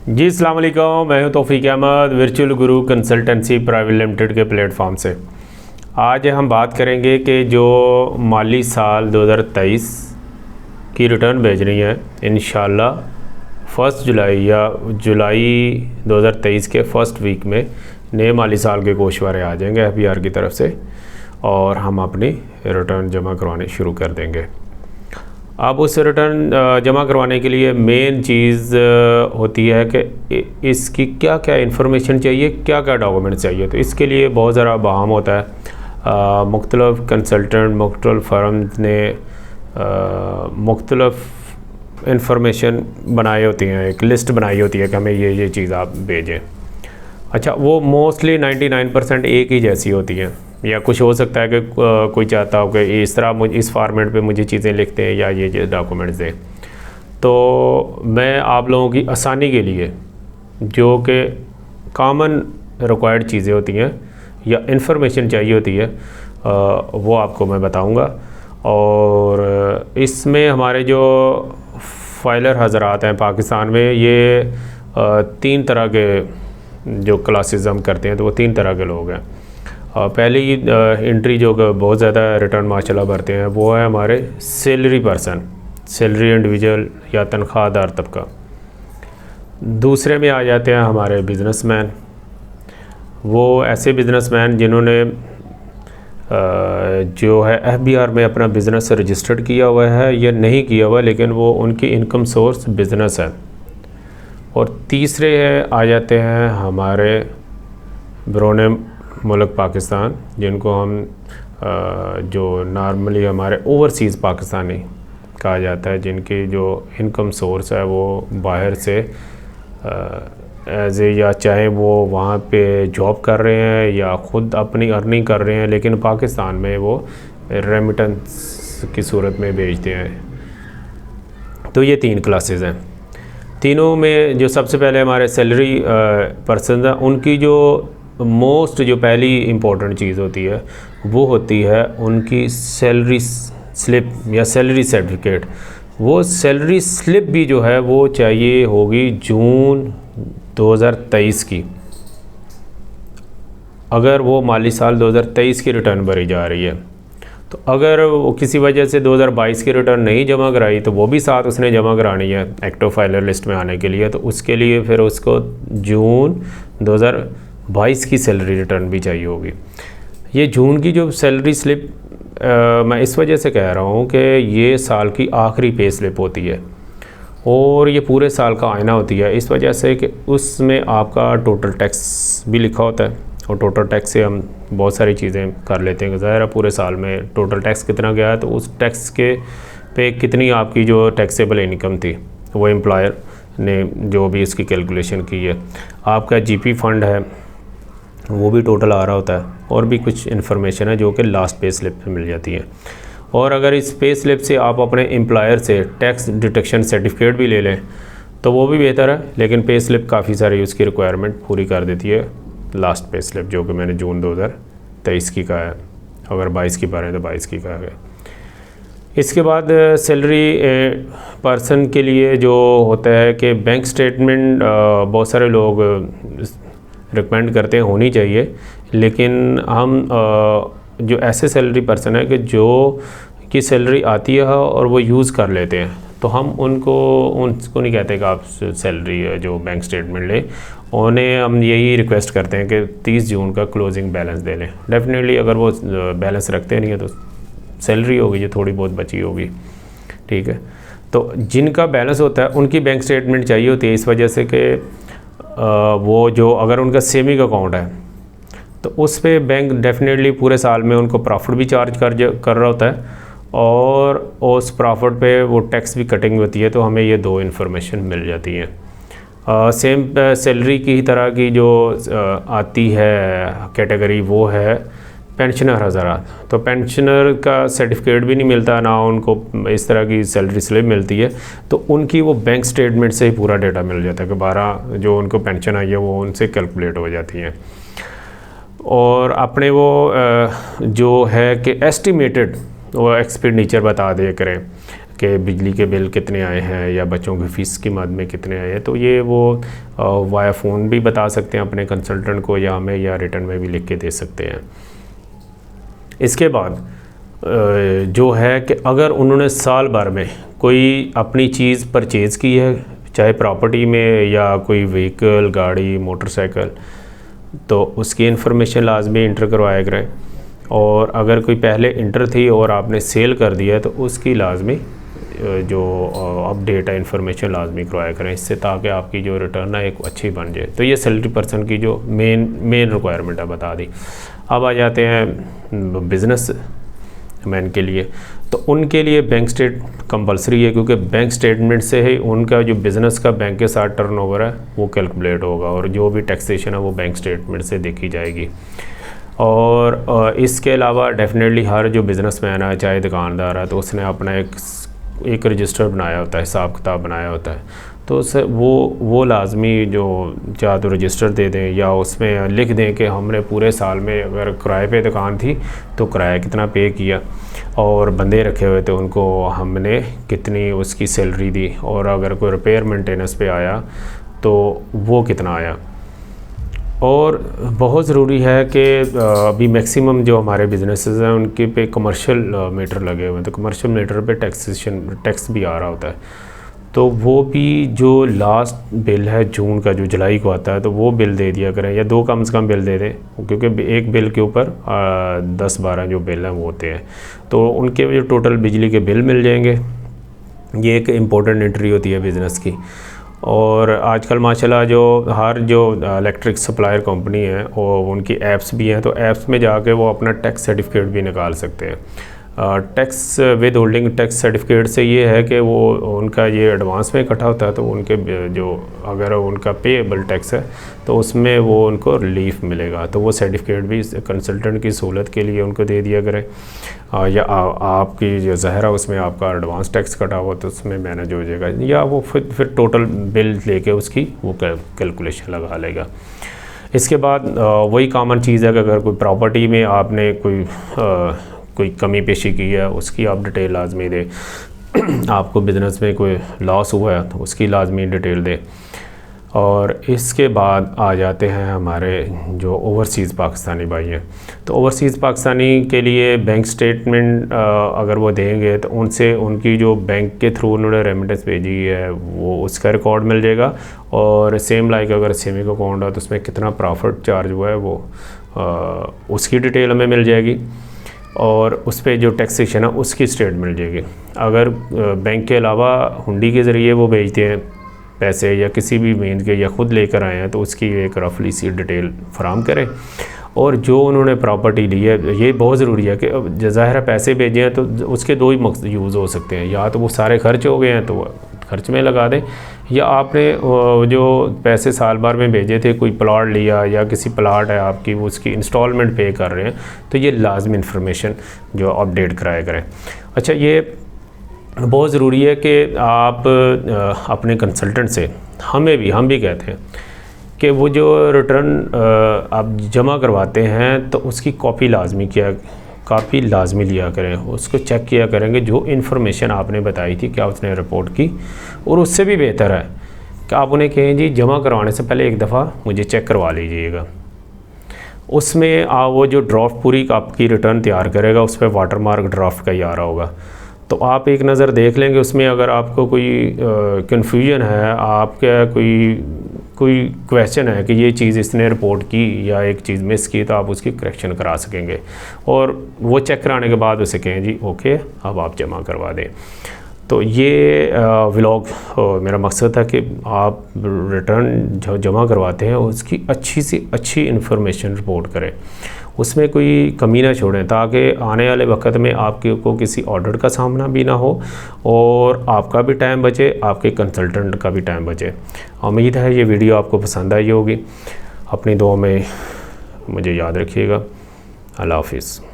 जी अस्सलाम वालेकुम, मैं हूं तौफीक अहमद वर्चुअल गुरु कंसल्टेंसी प्राइवेट लिमिटेड के प्लेटफॉर्म से। आज हम बात करेंगे कि जो माली साल 2023 की रिटर्न भेजनी है इंशाल्लाह 1 जुलाई या जुलाई 2023 के फर्स्ट वीक में नए माली साल के गोशवारे आ जाएंगे FBR की तरफ से और हम अपनी रिटर्न जमा करवाने शुरू कर देंगे। अब उस रिटर्न जमा करवाने के लिए मेन चीज़ होती है कि इसकी क्या क्या इन्फॉर्मेशन चाहिए, क्या क्या डॉक्यूमेंट चाहिए। तो इसके लिए बहुत ज़रा बहाम होता है। मुख्तलिफ़ कंसल्टेंट मुख्तलिफ़ फर्म्स ने मुख्तलिफ़ इन्फॉर्मेशन बनाई होती हैं, एक लिस्ट बनाई होती है कि हमें ये चीज़ आप भेजें। अच्छा, वो मोस्टली 99% एक ही जैसी होती हैं, या कुछ हो सकता है कि कोई चाहता हो कि इस तरह इस फॉर्मेट पे मुझे चीज़ें लिखते हैं या ये डॉक्यूमेंट्स दें। तो मैं आप लोगों की आसानी के लिए जो कि कॉमन रिक्वायर्ड चीज़ें होती हैं या इन्फॉर्मेशन चाहिए होती है वो आपको मैं बताऊंगा। और इसमें हमारे जो फाइलर हज़रात हैं पाकिस्तान में, ये 3 तरह के जो क्लासेस हम करते हैं, तो वो 3 तरह के लोग हैं। पहली एंट्री जो बहुत ज़्यादा रिटर्न माशाल्लाह भरते हैं वो है हमारे सैलरी पर्सन, सैलरी इंडिविजुअल या तनख्वाहदार तबका। दूसरे में आ जाते हैं हमारे बिज़नेसमैन, वो ऐसे बिज़नेसमैन जिन्होंने जो है FBR में अपना बिज़नेस रजिस्टर्ड किया हुआ है या नहीं किया हुआ, लेकिन वो उनकी इनकम सोर्स बिज़नेस है। और तीसरे आ जाते हैं हमारे बैरून मुल्क पाकिस्तान, जिनको हम जो नॉर्मली हमारे ओवरसीज़ पाकिस्तानी कहा जाता है, जिनकी जो इनकम सोर्स है वो बाहर से एज ए, या चाहे वो वहाँ पे जॉब कर रहे हैं या ख़ुद अपनी अर्निंग कर रहे हैं, लेकिन पाकिस्तान में वो रेमिटेंस की सूरत में भेजते हैं। तो ये 3 क्लासेस हैं। तीनों में जो सबसे पहले हमारे सैलरी पर्सन हैं, उनकी जो मोस्ट जो पहली इम्पोर्टेंट चीज़ होती है वो होती है उनकी सैलरी स्लिप या सैलरी सर्टिफिकेट। वो सैलरी स्लिप भी जो है वो चाहिए होगी जून 2023 की, अगर वो माली साल 2023 की रिटर्न भरी जा रही है। तो अगर वो किसी वजह से 2022 की रिटर्न नहीं जमा कराई तो वो भी साथ उसने जमा करानी है एक्टिव फाइलर लिस्ट में आने के लिए। तो उसके लिए फिर उसको जून 2022 की सैलरी रिटर्न भी चाहिए होगी। ये जून की जो सैलरी स्लिप मैं इस वजह से कह रहा हूँ कि ये साल की आखिरी पे स्लिप होती है और ये पूरे साल का आईना होती है, इस वजह से कि उसमें आपका टोटल टैक्स भी लिखा होता है। और टोटल टैक्स से हम बहुत सारी चीज़ें कर लेते हैं कि ज़ाहिर है पूरे साल में टोटल टैक्स कितना गया है, तो उस टैक्स के पे कितनी आपकी जो टैक्सेबल इनकम थी वो एम्प्लॉयर ने जो भी इसकी कैलकुलेशन की है। आपका GP फंड है वो भी टोटल आ रहा होता है, और भी कुछ इन्फॉर्मेशन है जो कि लास्ट पे स्लिप में मिल जाती है। और अगर इस पे स्लिप से आप अपने एम्प्लॉयर से टैक्स डिडक्शन सर्टिफिकेट भी ले लें तो वो भी बेहतर है, लेकिन पे स्लिप काफ़ी सारी उसकी रिक्वायरमेंट पूरी कर देती है लास्ट पे स्लिप, जो कि मैंने जून 2023 की कहा है। अगर 22 की बात है तो 22 की कहा गया। इसके बाद सैलरी पर्सन के लिए जो होता है कि बैंक स्टेटमेंट बहुत सारे लोग रिकमेंड करते हैं होनी चाहिए, लेकिन हम जो ऐसे सैलरी पर्सन है कि जो की सैलरी आती है और वो यूज़ कर लेते हैं, तो हम उनको नहीं कहते कि आप सैलरी जो बैंक स्टेटमेंट लें। उन्हें हम यही रिक्वेस्ट करते हैं कि 30 जून का क्लोजिंग बैलेंस दे लें। डेफिनेटली अगर वो बैलेंस रखते नहीं है तो सैलरी होगी जो थोड़ी बहुत बची होगी, ठीक है। तो जिनका बैलेंस होता है उनकी बैंक स्टेटमेंट चाहिए होती है, इस वजह से कि वो जो अगर उनका सेविंग अकाउंट है तो उस पर बैंक डेफिनेटली पूरे साल में उनको प्रॉफिट भी चार्ज कर रहा होता है, और उस प्रॉफिट पे वो टैक्स भी कटिंग होती है। तो हमें ये 2 इन्फॉर्मेशन मिल जाती हैं। सेम सैलरी की तरह की जो आती है कैटेगरी वो है पेंशनर हज़रात। तो पेंशनर का सर्टिफिकेट भी नहीं मिलता, ना उनको इस तरह की सैलरी स्लिप मिलती है, तो उनकी वो बैंक स्टेटमेंट से ही पूरा डेटा मिल जाता है कि 12 जो उनको पेंशन आई है वो उनसे कैलकुलेट हो जाती हैं। और अपने वो जो है कि एस्टिमेटेड वो एक्सपेंडिचर बता दिया करें कि बिजली के बिल कितने आए हैं या बच्चों की फ़ीस की मद में कितने आए हैं, तो ये वो वाया फ़ोन भी बता सकते हैं अपने कंसल्टेंट को, या हमें या रिटर्न में भी लिख के दे सकते हैं। इसके बाद जो है कि अगर उन्होंने साल भर में कोई अपनी चीज़ परचेज़ की है, चाहे प्रॉपर्टी में या कोई व्हीकल, गाड़ी, मोटरसाइकिल, तो उसकी इन्फॉर्मेशन लाजमी इंटर करवाया करें। और अगर कोई पहले इंटर थी और आपने सेल कर दिया तो उसकी लाजमी जो अपडेट है इन्फॉर्मेशन लाजमी करवाया करें, इससे ताकि आपकी जो रिटर्न है एक अच्छी बन जाए। तो ये सैलरी पर्सन की जो मेन रिक्वायरमेंट है बता दी। अब आ जाते हैं बिज़नेस मैन के लिए, तो उनके लिए बैंक स्टेट कंपलसरी है, क्योंकि बैंक स्टेटमेंट से ही उनका जो बिज़नेस का बैंक के साथ टर्नओवर है वो कैलकुलेट होगा, और जो भी टैक्सेशन है वो बैंक स्टेटमेंट से देखी जाएगी। और इसके अलावा डेफिनेटली हर जो बिज़नेसमैन है, चाहे दुकानदार है, तो उसने अपना एक रजिस्टर बनाया होता है, हिसाब किताब बनाया होता है, तो उससे वो लाजमी जो या तो रजिस्टर दे दें या उसमें लिख दें कि हमने पूरे साल में अगर किराए पे दुकान थी तो किराया कितना पे किया, और बंदे रखे हुए थे उनको हमने कितनी उसकी सैलरी दी, और अगर कोई रिपेयर मेंटेनेंस पे आया तो वो कितना आया। और बहुत ज़रूरी है कि अभी मैक्सिमम जो हमारे बिजनेसेस हैं उनके पे कमर्शियल मीटर लगे हुए हैं, तो कमर्शियल मीटर पे टैक्स भी आ रहा होता है, तो वो भी जो लास्ट बिल है जून का जो जुलाई को आता है तो वो बिल दे दिया करें, या 2 कम से कम बिल दे दें, क्योंकि एक बिल के ऊपर 10-12 जो बिल हैं वो होते हैं, तो उनके जो टोटल बिजली के बिल मिल जाएंगे। ये एक इम्पोर्टेंट एंट्री होती है बिज़नेस की। और आजकल माशाल्लाह जो हर जो इलेक्ट्रिक सप्लायर कंपनी है और उनकी ऐप्स भी हैं, तो ऐप्स में जाके वो अपना टैक्स सर्टिफिकेट भी निकाल सकते हैं। Tax with holding tax certificate से ये है कि वो उनका ये एडवांस में इकट्ठा होता है, तो उनके जो अगर उनका पेएबल टैक्स है तो उसमें वो उनको रिलीफ मिलेगा, तो वो सर्टिफिकेट भी कंसल्टेंट की सहूलत के लिए उनको दे दिया करें। या आपकी जो ज़ाहिर है उसमें आपका एडवांस टैक्स कटा हुआ तो उसमें मैनेज हो जाएगा, या वो फिर टोटल बिल लेके उसकी वो कैलकुलेशन लगा लेगा। इसके बाद वही कॉमन चीज़ है कि अगर कोई प्रॉपर्टी में आपने कोई कमी पेशी की है उसकी आप डिटेल लाजमी दें। आपको बिज़नेस में कोई लॉस हुआ है तो उसकी लाजमी डिटेल दें। और इसके बाद आ जाते हैं हमारे जो ओवरसीज़ पाकिस्तानी भाई हैं, तो ओवरसीज़ पाकिस्तानी के लिए बैंक स्टेटमेंट अगर वो देंगे तो उनसे उनकी जो बैंक के थ्रू उन्होंने रेमिटेंस भेजी है वो उसका रिकॉर्ड मिल जाएगा। और सेम लाइक अगर सेविंग अकाउंट है तो उसमें कितना प्रॉफिट चार्ज हुआ है वो उसकी डिटेल हमें मिल जाएगी, और उस पर जो टैक्सेशन है उसकी स्टेट मिल जाएगी। अगर बैंक के अलावा हुंडी के ज़रिए वो भेजते हैं पैसे या किसी भी मीन के या ख़ुद लेकर आए हैं तो उसकी एक रफली सी डिटेल फराम करें। और जो उन्होंने प्रॉपर्टी ली है, ये बहुत ज़रूरी है कि ज़ाहिर पैसे भेजे हैं तो उसके 2 ही मकसद यूज़ हो सकते हैं, या तो वो सारे खर्च हो गए हैं तो खर्च में लगा दें, या आपने जो पैसे साल भर में भेजे थे कोई प्लॉट लिया या किसी प्लॉट है आपकी वो उसकी इंस्टॉलमेंट पे कर रहे हैं तो ये लाजमी इन्फॉर्मेशन जो अपडेट कराया करें। अच्छा, ये बहुत ज़रूरी है कि आप अपने कंसल्टेंट से हम भी कहते हैं कि वो जो रिटर्न आप जमा करवाते हैं तो उसकी कॉपी लाजमी लिया करें, उसको चेक किया करेंगे जो इन्फॉर्मेशन आपने बताई थी क्या उसने रिपोर्ट की। और उससे भी बेहतर है कि आप उन्हें कहें जी जमा करवाने से पहले एक दफ़ा मुझे चेक करवा लीजिएगा। उसमें वो जो ड्राफ्ट पूरी आपकी रिटर्न तैयार करेगा उस पर वाटरमार्क ड्राफ्ट का ही आ रहा होगा, तो आप एक नज़र देख लेंगे उसमें। अगर आपको कोई कन्फ्यूजन है, आपका कोई क्वेश्चन है कि ये चीज़ इसने रिपोर्ट की या एक चीज़ मिस की, तो आप उसकी करेक्शन करा सकेंगे। और वो चेक कराने के बाद उसे कहें जी ओके अब आप जमा करवा दें। तो ये व्लॉग मेरा मकसद था कि आप रिटर्न जो जमा करवाते हैं उसकी अच्छी से अच्छी इन्फॉर्मेशन रिपोर्ट करें, उसमें कोई कमी ना छोड़ें, ताकि आने वाले वक्त में आपको किसी ऑर्डर का सामना भी ना हो और आपका भी टाइम बचे, आपके कंसल्टेंट का भी टाइम बचे। उम्मीद है ये वीडियो आपको पसंद आई होगी। अपनी दुआ में मुझे याद रखिएगा। अल्लाह हाफिज़।